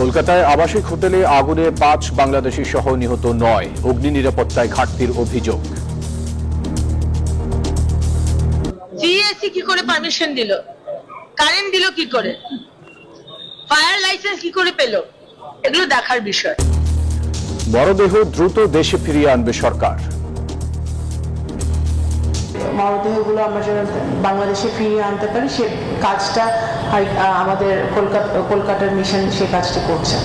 কলকাতায় আবাসিক হোটেলে আগুনে ৫ বাংলাদেশি সহ নিহত ৯। অগ্নি নিরাপত্তায় ঘাটতির অভিযোগ। জিএসসি কি করে পারমিশন দিল? কারেন্ট দিল কি করে? ফায়ার লাইসেন্স কি করে পেল? এগুলো দেখার বিষয়। মরদেহ দ্রুত দেশে ফিরিয়ে আনবে সরকার। মরদেহগুলো আমরা যেন বাংলাদেশে ফিরিয়ে আনতে পারি, সে কাজটা আমাদের কলকাতার মিশন সে কাজটি করছে।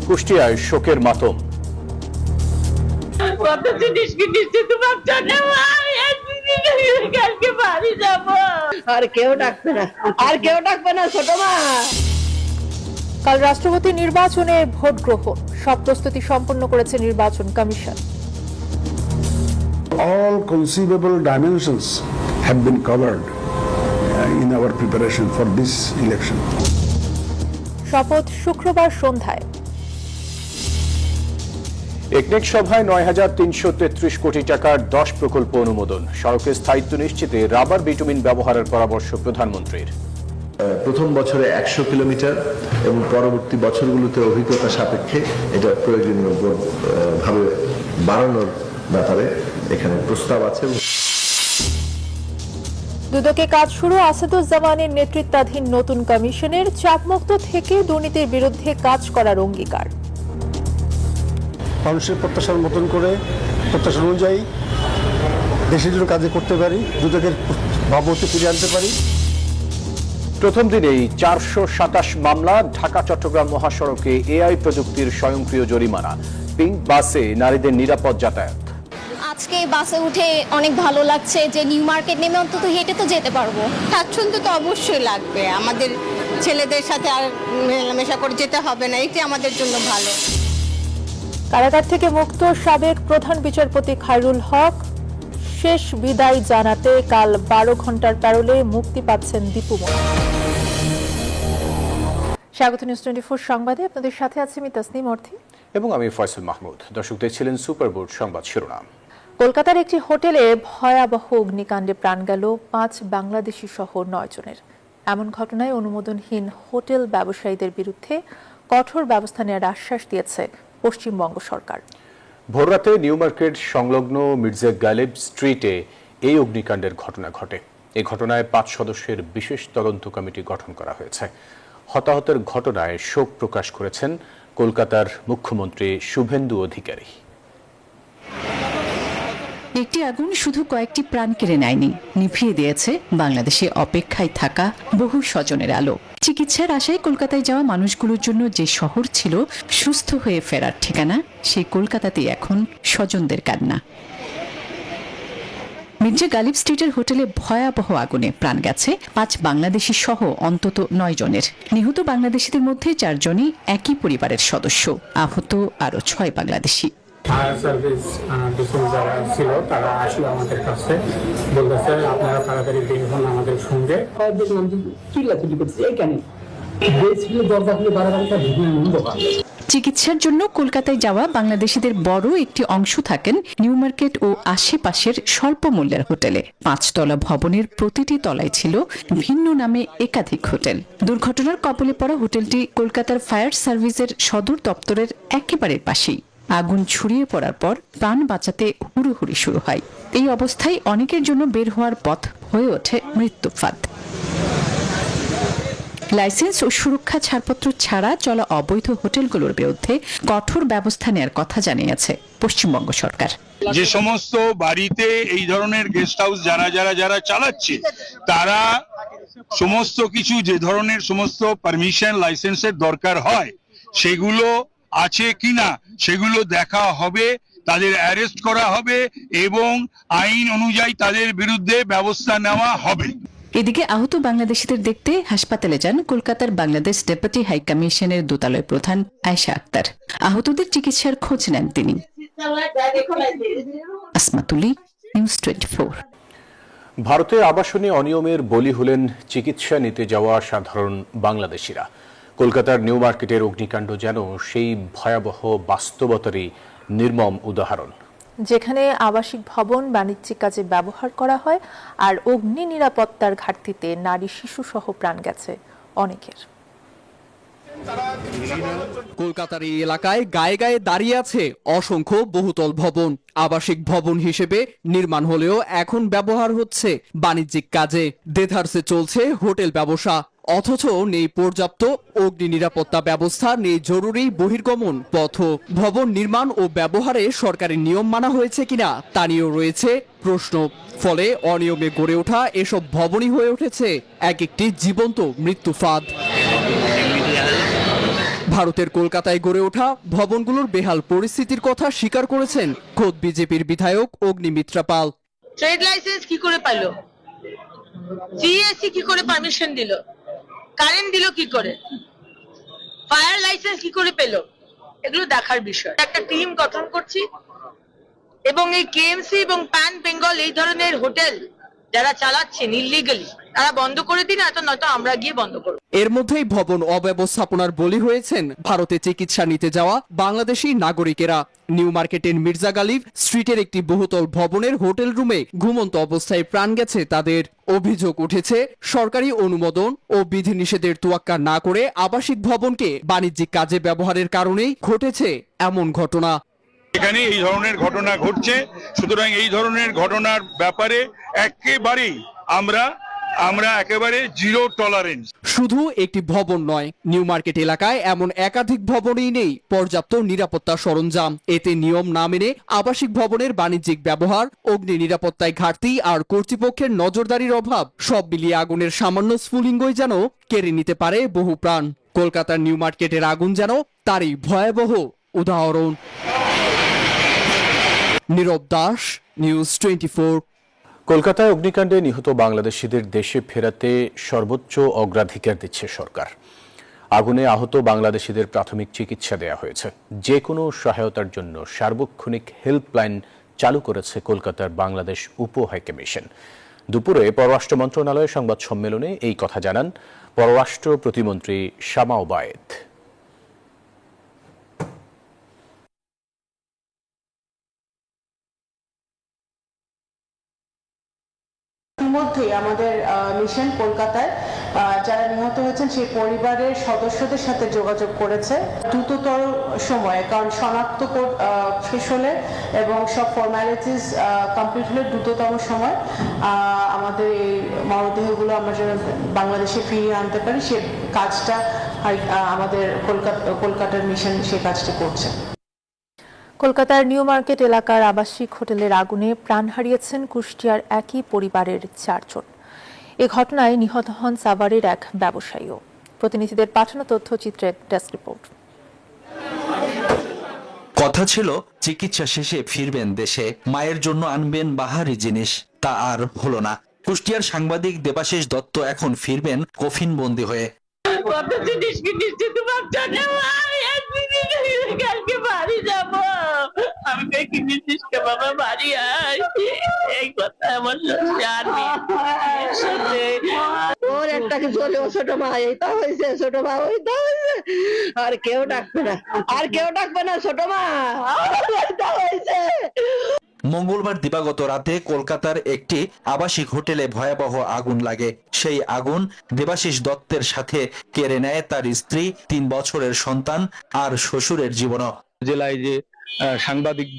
কুষ্টিয়ায় শোকের মাতম। কত জিনিস কিনেছি তোমার জন্য, কালকে বাড়ি যাব। আর কেউ ডাকবে না ছোট মা। কাল রাষ্ট্রপতি নির্বাচনে ভোট গ্রহণ, সব প্রস্তুতি সম্পন্ন করেছে নির্বাচন commission. All conceivable dimensions have been covered in our preparation for this election. শপথ শুক্রবার সন্ধ্যায়। একনেক সভায় ৯,৩৩৩ কোটি টাকার ১০ প্রকল্প অনুমোদন। সড়কের স্থায়িত্ব নিশ্চিতে রাবার বিটুমিন ব্যবহারের পরামর্শ প্রধানমন্ত্রীর। প্রথম বছরে ১০০ কিলোমিটার এবং পরবর্তী বছরগুলোতে অভিজ্ঞতা সাপেক্ষে এটা প্রয়োজনীয় ভাবে বাড়ানোর ব্যাপারে এখানে প্রস্তাব আছে। দুদকে কাজ শুরু। আসাদুজ্জামানের নেতৃত্বাধীন নতুন কমিশনের চাপমুক্ত থেকে দুর্নীতির বিরুদ্ধে কাজ করার অঙ্গীকার। মানুষের প্রত্যাশার মতন করে প্রত্যাশা অনুযায়ী দেশের জন্য কাজ করতে পারি, দুদকের ভাবমূর্তি ফিরিয়ে আনতে পারি। প্রথম দিনেই ৪২৭ মামলা। ঢাকা চট্টগ্রাম মহাসড়কে এআই প্রযুক্তির স্বয়ংক্রিয় জরিমানা। পিঙ্ক বাসে নারীদের নিরাপদ যাতায়াত। আজকে বাসে উঠে অনেক ভালো লাগছে যে নিউ মার্কেট নেমে অন্তত হেঁটে তো যেতে পারবো। স্বাচ্ছন্দ্য তো অবশ্যই লাগবে, আমাদের ছেলেদের সাথে আর মেলামেশা করে যেতে হবে না, এটি আমাদের জন্য ভালো। কারাগার থেকে মুক্ত সাবেক প্রধান বিচারপতি খায়রুল হক শেষ বিদায় জানাতে কাল ১২ ঘন্টার প্যারোলে মুক্তি পাচ্ছেন দীপু মনি। স্বাগত নিউজ 24 সংবাদে আপনাদের সাথে আছি আমি তাসনিম অর্থী এবং আমি ফয়সাল মাহমুদ। দর্শক দেখছিলেন সুপার বোর্ড সংবাদ শিরোনাম। কলকাতার একটি হোটেলে ভয়াবহ অগ্নিকাণ্ডে প্রাণ গেল ৫ বাংলাদেশি সহ ৯ জনের। এমন ঘটনায় অনুমোদনহীন হোটেল ব্যবসায়ীদের বিরুদ্ধে কঠোর ব্যবস্থা নেওয়ার আশ্বাস দিয়েছে পশ্চিমবঙ্গ সরকার। ভোররাতে নিউ মার্কেট সংলগ্ন মির্জা গালিব স্ট্রিটে এই অগ্নিকাণ্ডের ঘটনা ঘটে। এই ঘটনায় ৫ সদস্যের বিশেষ তদন্ত কমিটি গঠন করা হয়েছে। হতাহতের ঘটনায় শোক প্রকাশ করেছেন কলকাতার মুখ্যমন্ত্রী শুভেন্দু অধিকারী। একটি আগুন শুধু কয়েকটি প্রাণ কেড়ে নেয়নি, নিভিয়ে দিয়েছে বাংলাদেশে অপেক্ষায় থাকা বহু স্বজনের আলো। চিকিৎসার আশায় কলকাতায় যাওয়া মানুষগুলোর জন্য যে শহর ছিল সুস্থ হয়ে ফেরার ঠিকানা, সেই কলকাতাতেই এখন স্বজনদের কান্না। মির্জা গালিব স্ট্রিটের হোটেলে ভয়াবহ আগুনে প্রাণ গেছে ৫ বাংলাদেশি সহ অন্তত ৯ জনের। নিহত বাংলাদেশিদের মধ্যে ৪ জনই একই পরিবারের সদস্য, আহত আরও ৬ বাংলাদেশি। ফায়ার সার্ভিস যারা ছিল তারা আসলে আমাদের কাছে বলতেছে আপনারা তাড়াতাড়ি বের হন আমাদের সঙ্গে। দেখলাম যে চিল্লাচিল্লি করছে, এইখানে দরজা খুলে বাড়াবাড়িটা চিকিৎসার জন্য কলকাতায় যাওয়া বাংলাদেশিদের বড় একটি অংশ থাকেন নিউ মার্কেট ও আশেপাশের স্বল্প মূল্যের হোটেলে। ৫ তলা ভবনের প্রতিটি তলায় ছিল ভিন্ন নামে একাধিক হোটেল। দুর্ঘটনার কবলে পড়া হোটেলটি কলকাতার ফায়ার সার্ভিসের সদর দপ্তরের একেবারে পাশেই। আগুন ছড়িয়ে পড়ার পর প্রাণ বাঁচাতে হুড়োহুড়ি শুরু হয়। এই অবস্থায় অনেকের জন্য বের হওয়ার পথ হয়ে ওঠে মৃত্যুর ফাঁদ। লাইসেন্স ও সুরক্ষা ছাড়পত্র ছাড়া চলা অবৈধ হোটেলগুলোর বিরুদ্ধে কঠোর ব্যবস্থা নেওয়ার কথা জানিয়েছে পশ্চিমবঙ্গ সরকার। যে সমস্ত বাড়িতে এই ধরনের গেস্ট হাউস যারা চালাচ্ছে তারা সমস্ত কিছু যে ধরনের সমস্ত পারমিশন লাইসেন্সের দরকার হয় সেগুলো আছে কিনা সেগুলো দেখা হবে, তাদের অ্যারেস্ট করা হবে এবং আইন অনুযায়ী তাদের বিরুদ্ধে ব্যবস্থা নেওয়া হবে। এদিকে আহত বাংলাদেশিদের দেখতে হাসপাতালে যান কলকাতার বাংলাদেশ ডেপুটি হাই কমিশনের দূতালয় প্রধান আয়েশা আক্তার। আহতদের চিকিৎসার খোঁজ নেন তিনি। আসমাতুলি, নিউজ 24। ভারতে আবাসনে অনিয়মের বলি হলেন চিকিৎসা নিতে যাওয়া সাধারণ বাংলাদেশিরা। কলকাতার নিউ মার্কেটের অগ্নিকাণ্ড যেন সেই ভয়াবহ বাস্তবতারই নির্মম উদাহরণ, যেখানে আবাসিক ভবন বাণিজ্যিক কাজে ব্যবহার করা হয় আর অগ্নি নিরাপত্তার ঘাটতিতে নারী শিশু সহ প্রাণ গেছে অনেকের। কলকাতার এই এলাকায় গায়ে গায়ে দাঁড়িয়ে আছে অসংখ্য বহুতল ভবন। আবাসিক ভবন হিসেবে নির্মাণ হলেও এখন ব্যবহার হচ্ছে বাণিজ্যিক কাজে। দেধারসে চলছে হোটেল ব্যবসা, অথচ নেই পর্যাপ্ত অগ্নি নিরাপত্তা ব্যবস্থা, নেই জরুরি বহির্গমন পথ। ভবন নির্মাণ ও ব্যবহারে সরকারি নিয়ম মানা হয়েছে কিনা তা নিয়েও রয়েছে প্রশ্ন। ফলে অনিয়মে গড়ে ওঠা এসব ভবনই হয়ে উঠেছে এক একটি জীবন্ত মৃত্যু ফাঁদ। ভারতের কলকাতায় গড়ে ওঠা ভবনগুলোর বেহাল পরিস্থিতির কথা স্বীকার করেছেন খোদ বিজেপির বিধায়ক অগ্নিমিত্রা পাল। ট্রেড লাইসেন্স কি করে পেলো, জিএসি কি করে পারমিশন দিল, কারেন্ট দিল কি করে, ফায়ার লাইসেন্স কি করে পেলো, এগুলো দেখার বিষয়। একটা টিম গঠন করছি এবং এই কেএমসি এবং প্যান বেঙ্গল এই ধরনের হোটেল যারা চালাচ্ছেন ইলিগালি তারা বন্ধ করে দিন, নয়তো আমরা গিয়ে বন্ধ করব। এর মধ্যেই ভবন অব্যবস্থাপনার বলি হয়েছেন ভারতে চিকিৎসা নিতে যাওয়া বাংলাদেশি নাগরিকেরা। নিউ মার্কেটের মির্জা গালিব স্ট্রিটের একটি বহুতল ভবনের হোটেল রুমে ঘুমন্ত অবস্থায় প্রাণ গেছে তাদের। অভিযোগ উঠেছে সরকারি অনুমোদন ও বিধিনিষেধের তোয়াক্কা না করে আবাসিক ভবনকে বাণিজ্যিক কাজে ব্যবহারের কারণেই ঘটেছে এমন ঘটনা। এখানে এই ধরনের ঘটনা ঘটছে, সুতরাং এই ধরনের ঘটনার ব্যাপারে একেবারেই আমরা একেবারে জিরো টলারেন্স। শুধু একটি ভবন নয়, নিউ মার্কেট এলাকায় এমন একাধিক ভবনই নেই পর্যাপ্ত নিরাপত্তা সরঞ্জাম। এতে নিয়ম না মেনে আবাসিক ভবনের বাণিজ্যিক ব্যবহার, অগ্নি নিরাপত্তায় ঘাটতি আর কর্তৃপক্ষের নজরদারির অভাব সব মিলিয়ে আগুনের সামান্য স্ফুলিঙ্গই যেন কেড়ে নিতে পারে বহু প্রাণ। কলকাতার নিউ মার্কেটের আগুন যেন তারই ভয়াবহ উদাহরণ। নীরব দাস, নিউজ 24। কলকাতায় অগ্নিকাণ্ডে নিহত বাংলাদেশিদের দেশে ফেরাতে সর্বোচ্চ অগ্রাধিকার দিচ্ছে সরকার। আগুনে আহত বাংলাদেশিদের প্রাথমিক চিকিৎসা দেয়া হয়েছে। যে কোনো সহায়তার জন্য সার্বক্ষণিক হেল্পলাইন চালু করেছে কলকাতার বাংলাদেশ উপ হাইকমিশন। দুপুরে পররাষ্ট্র মন্ত্রণালয়ের সংবাদ সম্মেলনে এই কথা জানান পররাষ্ট্র প্রতিমন্ত্রী শামা ওবায়েদ। ইতিমধ্যেই আমাদের মিশন কলকাতায় যারা নিহত হয়েছেন সেই পরিবারের সদস্যদের সাথে যোগাযোগ করেছে দ্রুততর সময়ে, কারণ শনাক্ত শেষ হলে এবং সব ফর্মালিটিস কমপ্লিট হলে দ্রুততম সময় আমাদের এই মরদেহগুলো আমরা যেন বাংলাদেশে ফিরিয়ে আনতে পারি সে কাজটা আমাদের কলকাতার মিশন সে কাজটা করছে। কলকাতার নিউ মার্কেট এলাকার আবাসিক হোটেলের আগুনে প্রাণ হারিয়েছেন কুষ্টিয়ার একই পরিবারের 4 জন। এ ঘটনায় নিহত হন সাভারের এক ব্যবসায়ীও। প্রতিনিধিদের পাঠানো তথ্যচিত্রের ডেস্ক রিপোর্ট। কথা ছিল চিকিৎসা শেষে ফিরবেন দেশে, মায়ের জন্য আনবেন বাহারি জিনিস, তা আর হলো না। কুষ্টিয়ার সাংবাদিক দেবাশিস দত্ত এখন ফিরবেন কফিন বন্দী হয়ে। কালকে বাড়ি যাবো, আমি বাবা বাড়ি আয়, এই কথা আমার ওর একটা কিছু হলে ছোট মা এইটা হয়েছে, ছোট মা ওইটা হয়েছে, আর কেউ ডাকবে না, ছোট মা হয়েছে। মঙ্গলবার দিবাগত রাতে কলকাতার একটি আবাসিক হোটেলে ভয়াবহ আগুন লাগে। সেই আগুন দেবাশিস দত্তের সাথে কেড়ে নেয় তার স্ত্রী, 3 বছরের সন্তান আর শ্বশুরের জীবনও। জেলায় যে সাংবাদিক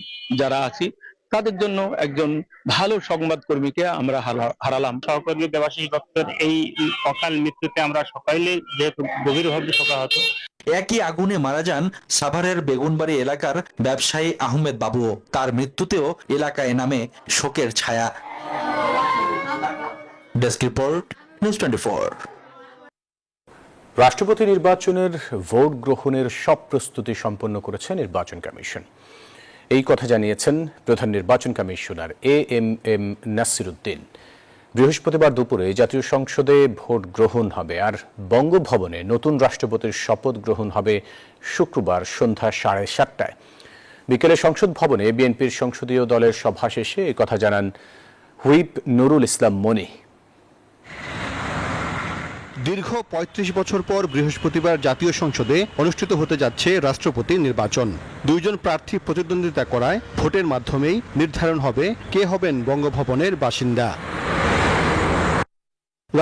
যারা আছি তাদের জন্য একজন ভালো সংবাদকর্মীকে আমরা হারালাম। সহকর্মী দেবাশিস দত্তের এই অকাল মৃত্যুতে আমরা সকলে যেহেতু গভীরভাবে শোকাহত। একই আগুনে মারা যান সাভারের বেগুনবাড়ি এলাকার ব্যবসায়ী আহমেদ বাবুও। তার মৃত্যুতেও এলাকায় নামে শোকের ছায়া। Desk report, news 24। রাষ্ট্রপতি নির্বাচনের ভোট গ্রহণের সব প্রস্তুতি সম্পন্ন করেছে নির্বাচন কমিশন। এই কথা জানিয়েছেন প্রধান নির্বাচন কমিশনার AMM নাসির উদ্দিন। বৃহস্পতিবার দুপুরে জাতীয় সংসদে ভোট গ্রহণ হবে আর বঙ্গভবনে নতুন রাষ্ট্রপতির শপথ গ্রহণ হবে শুক্রবার সন্ধ্যা 7:30টায়। বিকেলে সংসদ ভবনে বিএনপির সংসদীয় দলের সভা শেষে এই কথা জানান হুইপ নুরুল ইসলাম মনি। দীর্ঘ ৩৫ বছর পর বৃহস্পতিবার জাতীয় সংসদে অনুষ্ঠিত হতে যাচ্ছে রাষ্ট্রপতি নির্বাচন। 2 জন প্রার্থী প্রতিদ্বন্দ্বিতা করায় ভোটের মাধ্যমেই নির্ধারণ হবে কে হবেন বঙ্গভবনের বাসিন্দা।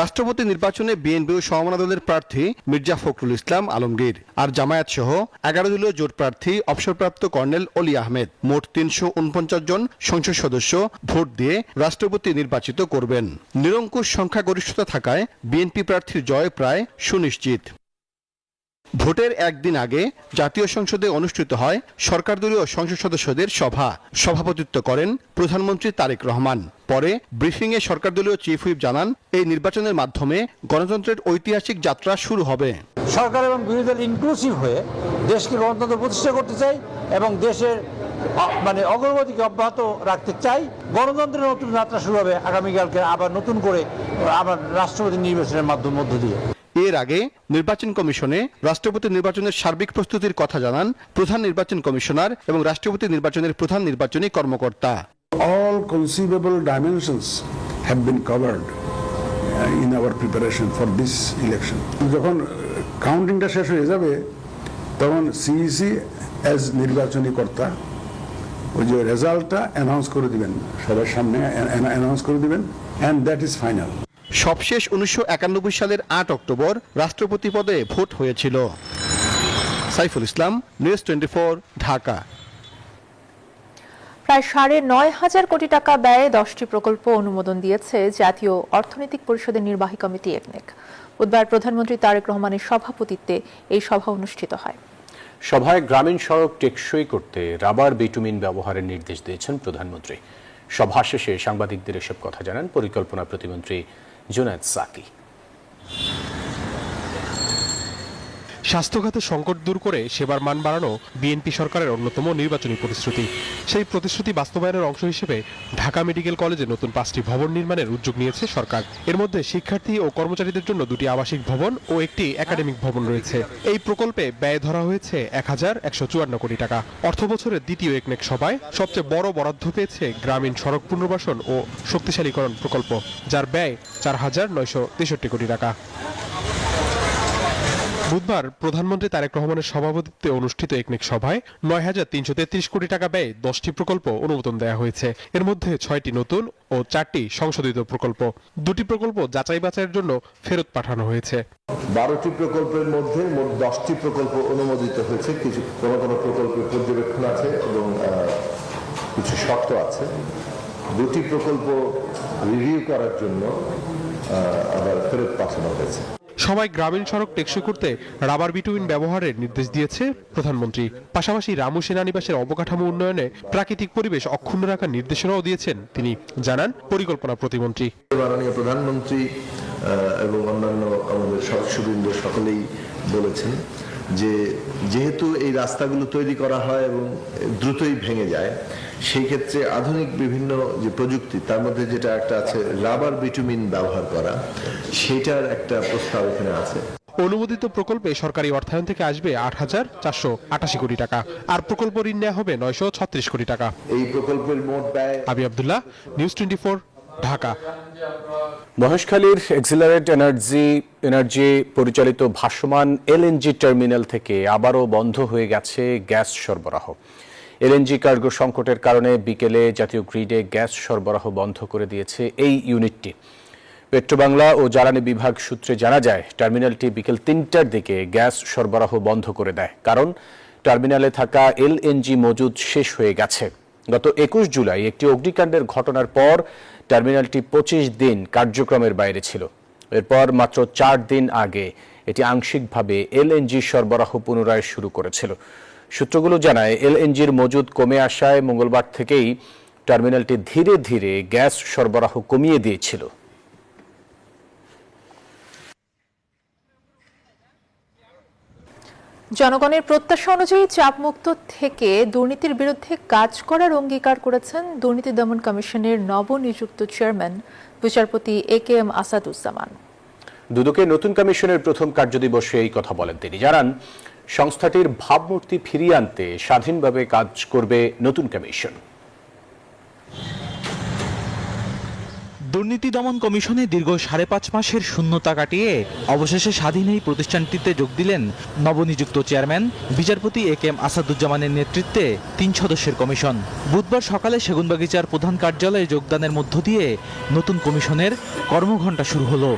রাষ্ট্রপতি নির্বাচনে বিএনপি ও সমমনা দলের প্রার্থী মির্জা ফখরুল ইসলাম আলমগীর আর জামায়াত সহ 11 দলীয় জোট প্রার্থী অবসরপ্রাপ্ত কর্নেল অলি আহমেদ মোট 349 জন সংসদ সদস্য ভোট দিয়ে রাষ্ট্রপতি নির্বাচিত করবেন। নিরঙ্কুশ সংখ্যাগরিষ্ঠতা থাকায় বিএনপি প্রার্থীর জয় প্রায় সুনিশ্চিত। ভোটের একদিন আগে জাতীয় সংসদে অনুষ্ঠিত হয় সরকারদলীয় সংসদ সদস্যদের সভা। সভাপতিত্ব করেন প্রধানমন্ত্রী তারেক রহমান। পরে ব্রিফিংয়ে সরকারদলীয় চিফ হুইপ জানান, এই নির্বাচনের মাধ্যমে গণতন্ত্রের ঐতিহাসিক যাত্রা শুরু হবে। সরকার এবং বিরোধী দল ইনক্লুসিভ হয়ে দেশকে গণতন্ত্র প্রতিষ্ঠা করতে চাই এবং দেশের অগ্রগতিকে অব্যাহত রাখতে চাই। গণতন্ত্রের নতুন যাত্রা শুরু হবে আগামীকালকে আবার নতুন করে আবার রাষ্ট্রপতি নির্বাচনের মধ্য দিয়ে। এর আগে নির্বাচন কমিশনে রাষ্ট্রপতি নির্বাচনের সার্বিক প্রস্তুতির কথা জানান প্রধান নির্বাচন কমিশনার এবং রাষ্ট্রপতি নির্বাচনের প্রধান নির্বাচনী কর্মকর্তা। All conceivable dimensions have been covered in our preparation for this election. যখন কাউন্টিংটা শেষ হয়ে যাবে তখন সিইসি অ্যাজ নির্বাচনী কর্তা ওই যে রেজাল্টটা অ্যানাউন্স করে দিবেন, সবার সামনে অ্যানাউন্স করে দিবেন, অ্যান্ড দ্যাট ইজ ফাইনাল। সবশেষ 1991 সালের 8 অক্টোবর রাষ্ট্রপতি পদে ভোট হয়েছিল। সাইফুল ইসলাম, নিউজ 24, ঢাকা। প্রায় 9.5 কোটি টাকা ব্যয়ে 10টি প্রকল্প অনুমোদন দিয়েছে জাতীয় অর্থনৈতিক পরিষদের নির্বাহী কমিটি একনেক। বুধবার প্রধানমন্ত্রী তারেক রহমানের সভাপতিত্বে এই সভা অনুষ্ঠিত হয়। সভায় গ্রামীণ সড়ক টেকসই করতে রাবার বিটুমিন ব্যবহারের নির্দেশ দিয়েছেন প্রধানমন্ত্রী। সভা শেষে সাংবাদিকদের এসব কথা জানান পরিকল্পনা প্রতিমন্ত্রী জুনায়েদ সাকি। স্বাস্থ্যখাতে সংকট দূর করে সেবার মান বাড়ানো বিএনপি সরকারের অন্যতম নির্বাচনী প্রতিশ্রুতি। সেই প্রতিশ্রুতি বাস্তবায়নের অংশ হিসেবে ঢাকা মেডিকেল কলেজে নতুন 5টি ভবন নির্মাণের উদ্যোগ নিয়েছে সরকার। এর মধ্যে শিক্ষার্থী ও কর্মচারীদের জন্য 2টি আবাসিক ভবন ও একটি একাডেমিক ভবন রয়েছে। এই প্রকল্পে ব্যয় ধরা হয়েছে 1154 কোটি টাকা। অর্থবছরের দ্বিতীয় একনেক সভায় সবচেয়ে বড় বরাদ্দ পেয়েছে গ্রামীণ সড়ক পুনর্বাসন ও শক্তিশালীকরণ প্রকল্প, যার ব্যয় 4963 কোটি টাকা। বুধবার প্রধানমন্ত্রী তারেক রহমানের সভাপতিত্বে অনুষ্ঠিত একনেক সভায় 9333 কোটি টাকা ব্যয়ে 10টি প্রকল্প অনুমোদন দেওয়া হয়েছে। এর মধ্যে 6টি নতুন ও 4টি সংশোধিত প্রকল্প। 2টি প্রকল্প যাচাই বাছাইয়ের জন্য ফেরত পাঠানো হয়েছে। 12টি প্রকল্পের মধ্যে মোট 10টি প্রকল্প অনুমোদিত হয়েছে। কোনো প্রকল্পের পর্যবেক্ষণ আছে এবং কিছু শর্ত আছে। 2টি প্রকল্প রিভিউ করার জন্য আবার ফেরত পাঠানো হয়েছে। সবাই গ্রামীণ সড়ক টেকসই করতে রাবার বিটুমিন ব্যবহারের নির্দেশ দিয়েছে প্রধানমন্ত্রী। পাশাপাশি রামু সেনানিবাসের অবকাঠামো উন্নয়নে প্রাকৃতিক পরিবেশ অক্ষুণ্ণ রাখার নির্দেশনাও দিয়েছেন তিনি, জানান পরিকল্পনা প্রতিমন্ত্রী। মাননীয় প্রধানমন্ত্রী এবং অন্যান্য আমাদের সদস্যবৃন্দ সকলেই বলেছেন যে যেহেতু এই রাস্তাগুলো তৈরি করা হয় এবং দ্রুতই ভেঙে যায়, সেই ক্ষেত্রে আধুনিক বিভিন্ন যে প্রযুক্তি তার মধ্যে যেটা একটা আছে রাবার বিটুমিন ব্যবহার করা, সেটার একটা প্রস্তাব এখানে আছে। অনুমোদিত প্রকল্পে সরকারি অর্থায়ন থেকে আসবে 8488 কোটি টাকা, আর প্রকল্প ঋণ নেওয়া হবে 936 কোটি টাকা। এই প্রকল্পের মোট ব্যয়। আবি আব্দুল্লাহ, নিউজ 24, ঢাকা। মহেশখালীর এক্সিলারেট এনার্জি পরিচালিত ভাসমান এলএনজি টার্মিনাল থেকে আবারও বন্ধ হয়ে গেছে গ্যাস সরবরাহ। এলএনজি কার্গো সংকটের কারণে বিকেলে জাতীয় গ্রিডে গ্যাস সরবরাহ বন্ধ করে দিয়েছে এই ইউনিটটি। পেট্রোবাংলা ও জ্বালানি বিভাগ সূত্রে জানা যায়, টার্মিনালটি বিকেল 3টার দিকে গ্যাস সরবরাহ বন্ধ করে দেয়, কারণ টার্মিনালে থাকা এলএনজি মজুদ শেষ হয়ে গেছে। গত 21 জুলাই একটি অগ্নিকাণ্ডের ঘটনার পর টার্মিনালটি 25 দিন কার্যক্রমের বাইরে ছিল। এরপর মাত্র 4 দিন আগে এটি আংশিকভাবে এলএনজি সরবরাহ পুনরায় শুরু করেছিল। সূত্রগুলো জানায়, এলএনজির মজুদ কমে আসায় মঙ্গলবার থেকেই টার্মিনালটি ধীরে ধীরে গ্যাস সরবরাহ কমিয়ে দিয়েছিল। জনগণের প্রত্যাশা অনুযায়ী চাপমুক্ত থেকে দুর্নীতির বিরুদ্ধে কাজ করার অঙ্গীকার করেছেন দুর্নীতি দমন কমিশনের নবনিযুক্ত চেয়ারম্যান বিচারপতি একেএম আসাদুজ্জামান। দুদকের নতুন কমিশনের প্রথম কার্যদিবসে এই কথা বলেন তিনি। জানান, সংস্থাটির ভাবমূর্তি ফিরিয়ে আনতে স্বাধীনভাবে কাজ করবে নতুন কমিশন। দুর্নীতি দমন কমিশনে দীর্ঘ 5.5 মাসের শূন্যতা কাটিয়ে অবশেষে স্বাধীন এই প্রতিষ্ঠানটিতে যোগ দিলেন নবনিযুক্ত চেয়ারম্যান বিচারপতি এ.কে.এম. আসাদুজ্জামানের নেতৃত্বে 3 সদস্যের কমিশন। বুধবার সকালে সেগুনবাগিচার প্রধান কার্যালয়ে যোগদানের মধ্য দিয়ে নতুন কমিশনের কর্মঘণ্টা শুরু হলো।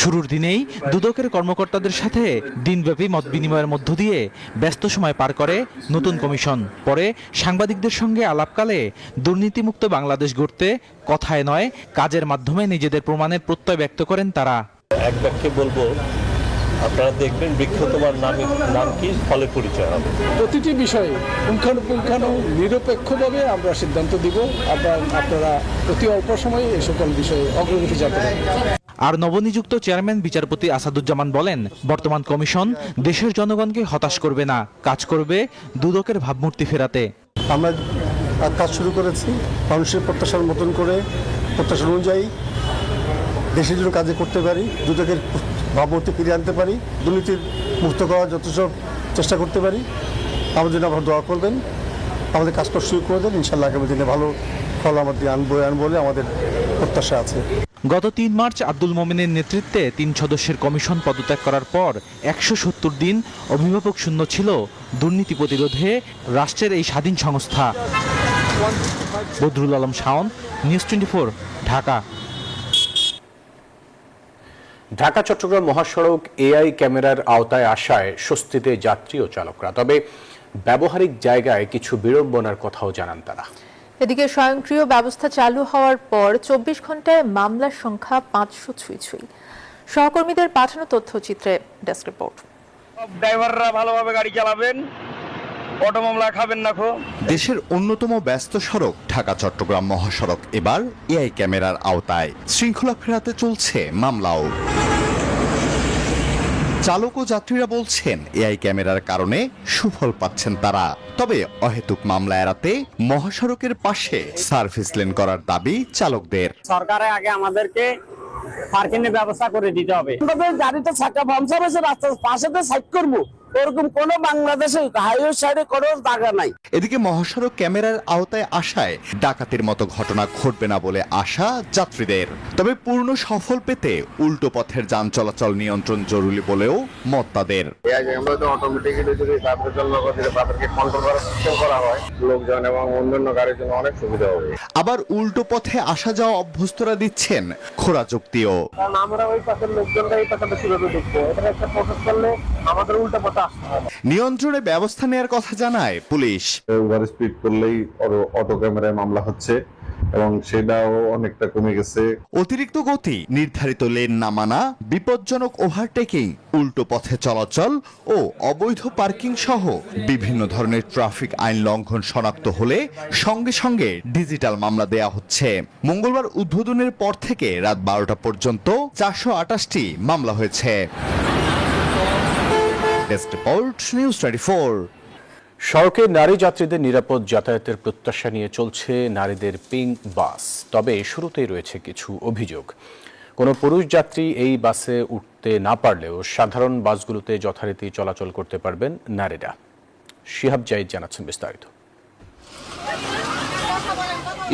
শুরুর দিনেই দুদকের কর্মকর্তাদের সাথে দিনব্যাপী মত বিনিময়ের মধ্য দিয়ে ব্যস্ত সময় পার করে নতুন কমিশন। পরে সাংবাদিকদের সঙ্গে আলাপকালে দুর্নীতিমুক্ত বাংলাদেশ গড়তে কথায় নয় কাজের মাধ্যমে নিজেদের প্রমাণের প্রত্যয় ব্যক্ত করেন তারা। এক বাক্যে বলবো, আপনারা দেখবেন বৃক্ষ তোমার নাম কি, ফলে পরিচয় হবে। প্রতিটি বিষয়ে পুঙ্খানুপুঙ্খানু নিরপেক্ষভাবে আমরা সিদ্ধান্ত দিব। আপনারা অতি অল্প সময়ে এই সকল বিষয়ে অগ্রগতি যাতে। আর নবনিযুক্ত চেয়ারম্যান বিচারপতি আসাদুজ্জামান বলেন, বর্তমান কমিশন দেশের জনগণকে হতাশ করবে না, কাজ করবে দুদকের ভাবমূর্তি ফেরাতে। আমরা কাজ শুরু করেছি মানুষের প্রত্যাশার মতন করে, প্রত্যাশা অনুযায়ী দেশের জন্য কাজে করতে পারি, দুদকের ভাবমূর্তি ফিরিয়ে আনতে পারি, দুর্নীতির মুক্ত করার যথেষ্ট চেষ্টা করতে পারি। আমাদের জন্য আপনারা দোয়া করবেন, আমাদের কাজটা শুরু করে দেন। ইনশাআল্লাহ আগামী দিনে ভালো ফল আমাদের আনবো বলে আমাদের প্রত্যাশা আছে। গত 3 মার্চ আব্দুল মোমেনের নেতৃত্বে 3 সদস্যের কমিশন পদত্যাগ করার পর 170 দিন অভিভাবক শূন্য ছিল দুর্নীতি প্রতিরোধে রাষ্ট্রের এই স্বাধীন সংস্থা। বদরুল আলম শাওন, নিউজ 24, ঢাকা। ঢাকা চট্টগ্রাম মহাসড়ক এআই ক্যামেরার আওতায় আসায় স্বস্তিতে যাত্রী ও চালকরা, তবে ব্যবহারিক জায়গায় কিছু বিড়ম্বনার কথাও জানান তারা। এদিকে স্বয়ংক্রিয় ব্যবস্থা চালু হওয়ার পর 24 ঘন্টায় মামলার সংখ্যা 500 ছুঁই। সহকর্মীদের পাঠানো তথ্যচিত্রে ডেস্ক রিপোর্ট। ড্রাইভাররা ভালোভাবে গাড়ি চালাবেন, অটো মামলা খাবেন না। দেশের অন্যতম ব্যস্ত সড়ক ঢাকা চট্টগ্রাম মহাসড়ক এবার এআই ক্যামেরার আওতায়। শৃঙ্খলা ফেরাতে চলছে মামলাও। চালক ও যাত্রীরা বলছেন এআই ক্যামেরার কারণে সুফল পাচ্ছেন তারা। তবে অহেতুক মামলা এড়াতে মহাসড়কের পাশে সার্ভিস লেন করার দাবি চালকদের। সরকারের আগে আমাদেরকে পার্কিং এর ব্যবস্থা করে দিতে হবে। গাড়িতে ছাকা পাম্পসার আছে, রাস্তার পাশে তো সাইড করবো, ওরকম কোন বাংলাদেশে হাইওয়ে সাইডে কোনো জায়গা নাই। এদিকে মহাসড়ক ক্যামেরার আওতায় আসায় ডাকাতির মতো ঘটনা ঘটবে না বলে আশা যাত্রীদের। তবে পূর্ণ সফল পেতে উল্টো পথের যান চলাচল নিয়ন্ত্রণ জরুরি বলেও মত তাদের। অটোমেটিক্যালি যদি তাদেরকে কন্ট্রোল করার সিস্টেম করা হয়, লোকজন এবং অন্যান্য গাড়ির জন্য অনেক সুবিধা হবে। আবার উল্টো পথে আসা যাওয়া অভ্যস্তরা দিচ্ছেন খোঁড়া যুক্তিও। কারণ আমরা ওই পাশের লোকজনরা এই পাশে কিভাবে ঢুকবো, এটা একটা প্রসেস করলে আমাদের উল্টো পথে নিয়ন্ত্রণে ব্যবস্থা নেওয়ার কথা জানায় পুলিশ। ওভার স্পিড করলেই অটো ক্যামেরায় মামলা হচ্ছে এবং সেটাও অনেকটা কমে গেছে। অতিরিক্ত গতি, নির্ধারিত লেন না মানা, বিপজ্জনক ওভারটেকিং, উল্টো পথে চলাচল ও অবৈধ পার্কিং সহ বিভিন্ন ধরনের ট্রাফিক আইন লঙ্ঘন শনাক্ত হলে সঙ্গে সঙ্গে ডিজিটাল মামলা দেয়া হচ্ছে। মঙ্গলবার উদ্বোধনের পর থেকে রাত 12টা পর্যন্ত 428টি মামলা হয়েছে। সড়কে নারী যাত্রীদের নিরাপদ যাতায়াতের প্রত্যাশা নিয়ে চলছে নারীদের পিঙ্ক বাস। তবে শুরুতেই রয়েছে কিছু অভিযোগ। কোনো পুরুষ যাত্রী এই বাসে উঠতে না পারলেও সাধারণ বাসগুলোতে যথারীতি চলাচল করতে পারবেন নারীরা। শিহাব জাহিদ জানাচ্ছেন বিস্তারিত।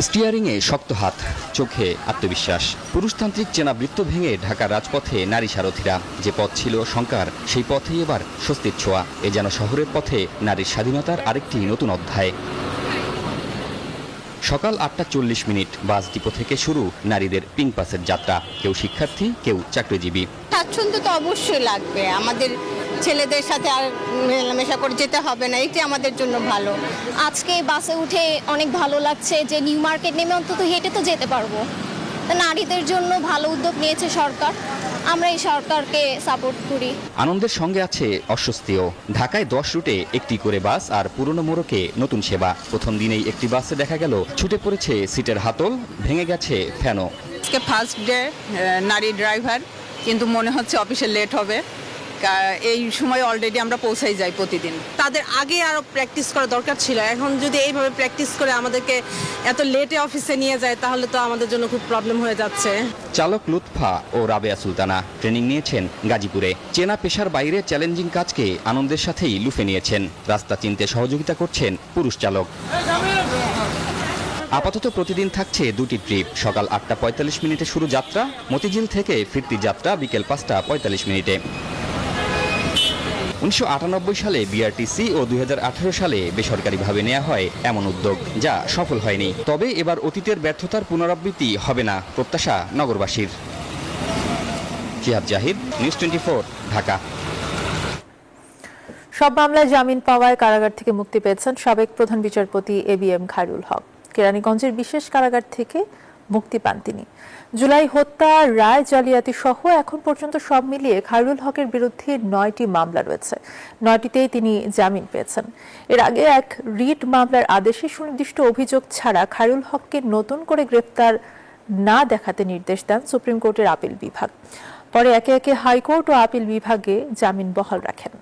স্টিয়ারিংয়ে শক্ত হাত, চোখে আত্মবিশ্বাস। পুরুষতান্ত্রিক চেনাবৃত্ত ভেঙে ঢাকার রাজপথে নারী সারথীরা। যে পথ ছিল শঙ্কার, সেই পথেই এবার স্বস্তির ছোঁয়া। এ যেন শহরের পথে নারীর স্বাধীনতার আরেকটি নতুন অধ্যায়। সকাল 8:40 বাস ডিপো থেকে শুরু নারীদের পিঙ্ক বাসের যাত্রা। কেউ শিক্ষার্থী, কেউ চাকরিজীবী। স্বাচ্ছন্দ্য তো অবশ্যই লাগবে, আমাদের ছেলেদের সাথে আর মেলামেশা করে যেতে হবে না, এটি আমাদের জন্য ভালো। আজকে বাসে উঠে অনেক ভালো লাগছে যে নিউ মার্কেট নেমে অন্তত হেঁটে তো যেতে পারবো। নারীদের জন্য ভালো উদ্যোগ নিয়েছে সরকার, আমরা এই সরকারকে সাপোর্ট করি। আনন্দের সঙ্গে আছে অস্বস্তিও। ঢাকায় 10 রুটে একটি করে বাস আর পুরনো মোড়কে নতুন সেবা। প্রথম দিনেই একটি বাসে দেখা গেল ছুটে পড়েছে সিটের হাতল, ভেঙে গেছে ফ্যানও। আজকে ফার্স্ট ডে নারী ড্রাইভার, কিন্তু মনে হচ্ছে অফিসে লেট হবে। এই সময় অলরেডি আমরা পৌঁছাই যাই প্রতিদিন। তাদের আগে আরো প্র্যাকটিস করা দরকার ছিল। এখন যদি এইভাবে প্র্যাকটিস করে আমাদেরকে এত লেটে অফিসে নিয়ে যায়, তাহলে তো আমাদের জন্য খুব প্রবলেম হয়ে যাচ্ছে। চালক লুৎফা ও রাবেয়া সুলতানা ট্রেনিং নিয়েছেন গাজীপুরে। চেনা পেশার বাইরে চ্যালেঞ্জিং কাজকে আনন্দের সাথেই লুফে নিয়েছেন। রাস্তা চিনতে সহযোগিতা করছেন পুরুষ চালক। আপাতত প্রতিদিন থাকছে 2টি ট্রিপ। সকাল 8টা 45 শুরু যাত্রা, মতিঝিল থেকে ফিরতি যাত্রা বিকেল 5টা 45। 1998 সালে বিআরটিসি ও 2018 সালে বেসরকারিভাবে নেওয়া হয় এমন উদ্যোগ, যা সফল হয়নি। তবে এবার অতীতের ব্যর্থতার পুনরাবৃত্তি হবে না, প্রত্যাশা নগরবাসীর। জিহাদ জাহিদ, নিউজ 24, ঢাকা। সব মামলায় জামিন পাওয়ায় কারাগার থেকে মুক্তি পেয়েছেন সাবেক প্রধান বিচারপতি ABM খায়রুল হক। কেরানীগঞ্জের বিশেষ কারাগার থেকে মুক্তি পান তিনি। জুলাই হত্যা, রায় জালিয়াতি সহ এখন পর্যন্ত সব মিলিয়ে খায়রুল হকের বিরুদ্ধে 9টি মামলা রয়েছে। 9টিতেই তিনি জামিন পেয়েছেন। এর আগে এক রিট মামলার আদেশে সুনির্দিষ্ট অভিযোগ ছাড়া খায়রুল হককে নতুন করে গ্রেফতার না দেখাতে নির্দেশ দেন সুপ্রিম কোর্টের আপিল বিভাগ। পরে একে একে হাইকোর্ট ও আপিল বিভাগে জামিন বহাল রাখেন।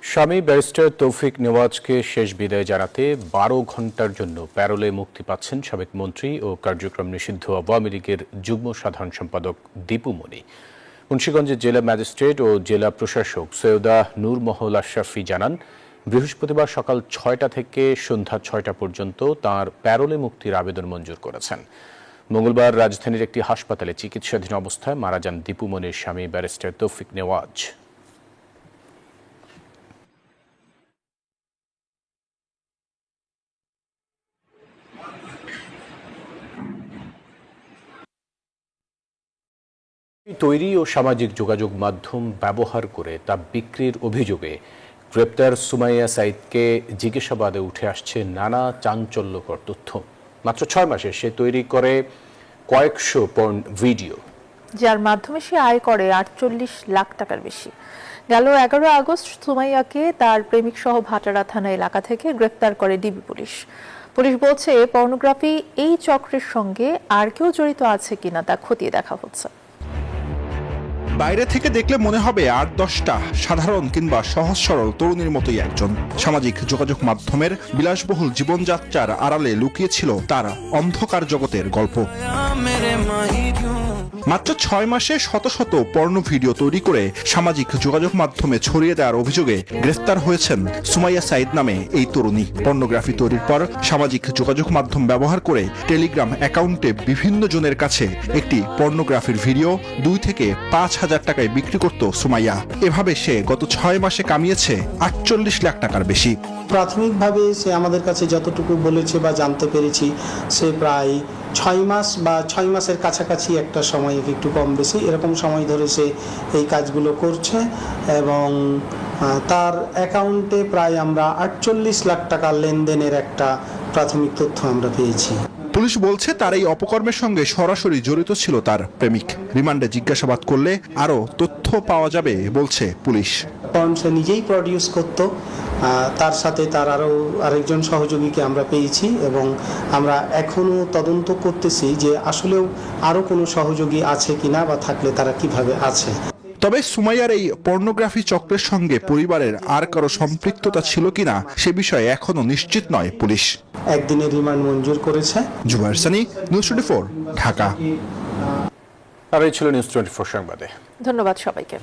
স্বামী ব্যারিস্টার তৌফিক নেওয়াজকে শেষ বিদায় জানাতে 12 ঘন্টার জন্য প্যারোলে মুক্তি পাচ্ছেন সাবেক মন্ত্রী ও কার্যক্রম নিষিদ্ধ আওয়ামী লীগের যুগ্ম সাধারণ সম্পাদক দীপু মনি। মুন্সিগঞ্জের জেলা ম্যাজিস্ট্রেট ও জেলা প্রশাসক সৈয়দা নূর মহল আশরাফি জানান, বৃহস্পতিবার সকাল 6টা থেকে সন্ধ্যা 6টা পর্যন্ত তাঁর প্যারোলে মুক্তির আবেদন মঞ্জুর করেছেন। মঙ্গলবার রাজধানীর একটি হাসপাতালে চিকিৎসাধীন অবস্থায় মারা যান দীপু মনির স্বামী ব্যারিস্টার তৌফিক নেওয়াজ। তৈরি ও সামাজিক যোগাযোগ মাধ্যম ব্যবহার করে তা বিক্রির অভিযোগে গ্রেপ্তার সুমাইয়া সাইদকে জিজ্ঞাসাবাদে উঠে আসছে নানা চাঞ্চল্যকর তথ্য। মাত্র 6 মাসে সে তৈরি করে কয়েকশো পর্ন ভিডিও, যার মাধ্যমে সে আয় করে 48 লাখ টাকার বেশি। গেল 11 আগস্ট সুমাইয়াকে তার প্রেমিক সহ ভাটারা থানা এলাকা থেকে গ্রেফতার করে ডিবি পুলিশ। পুলিশ বলছে, পর্নোগ্রাফি এই চক্রের সঙ্গে আর কেউ জড়িত আছে কিনা তা খতিয়ে দেখা হচ্ছে। বাইরে থেকে দেখলে মনে হবে 8-10টা সাধারণ কিংবা সহজ সরল তরুণীর মতোই একজন। সামাজিক যোগাযোগ মাধ্যমের বিলাসবহুল জীবনযাত্রার আড়ালে লুকিয়েছিল তার অন্ধকার জগতের গল্প। মাত্র 6 মাসে শত শত পর্ন ভিডিও তৈরি করে সামাজিক যোগাযোগ মাধ্যমে ছড়িয়ে দেওয়ার অভিযোগে গ্রেফতার হয়েছেন সুমাইয়া সাইদ নামে এই তরুণী। পর্নোগ্রাফি তৈরির পর সামাজিক যোগাযোগ মাধ্যম ব্যবহার করে টেলিগ্রাম অ্যাকাউন্টে বিভিন্ন জনের কাছে একটি পর্নোগ্রাফির ভিডিও 2 থেকে 5,000 টাকায় বিক্রি করত সুমাইয়া। এভাবে সে গত 6 মাসে কামিয়েছে 48 লাখ টাকার বেশি। প্রাথমিকভাবে সে আমাদের কাছে যতটুকু বলেছে বা জানতে পেরেছি, সে প্রায় 6 মাস বা 6 মাসের কাছাকাছি একটা সময়, একটু কম বেশি এরকম সময় ধরে সে এই কাজগুলো করছে এবং তার অ্যাকাউন্টে প্রায় আমরা 48 লাখ টাকা লেনদেনের একটা প্রাথমিক তথ্য আমরা পেয়েছি। পুলিশ বলছে তার এই অপকর্মের সঙ্গে সরাসরি জড়িত ছিল তার প্রেমিক। রিমান্ডে জিজ্ঞাসাবাদ করলে আরও তথ্য পাওয়া যাবে বলছে পুলিশ। সে নিজেই প্রডিউস করত, তার সাথে তার আরেকজন সহযোগীকে আমরা পেয়েছি এবং আমরা এখনো তদন্ত করতেছি যে আসলেও আরও কোনো সহযোগী আছে কিনা বা থাকলে তারা কিভাবে আছে। তবে সুমাইয়ার এই পর্নোগ্রাফি চক্রের সঙ্গে পরিবারের আর কারো সম্পৃক্ততা ছিল কিনা সে বিষয়ে এখনো নিশ্চিত নয় পুলিশ। একদিনের রিমান্ড মঞ্জুর করেছে। জুবায়ের সানি, নিউজ 24, ঢাকা। আর এই ছিল নিউজ 24 সংবাদে। ধন্যবাদ সবাইকে।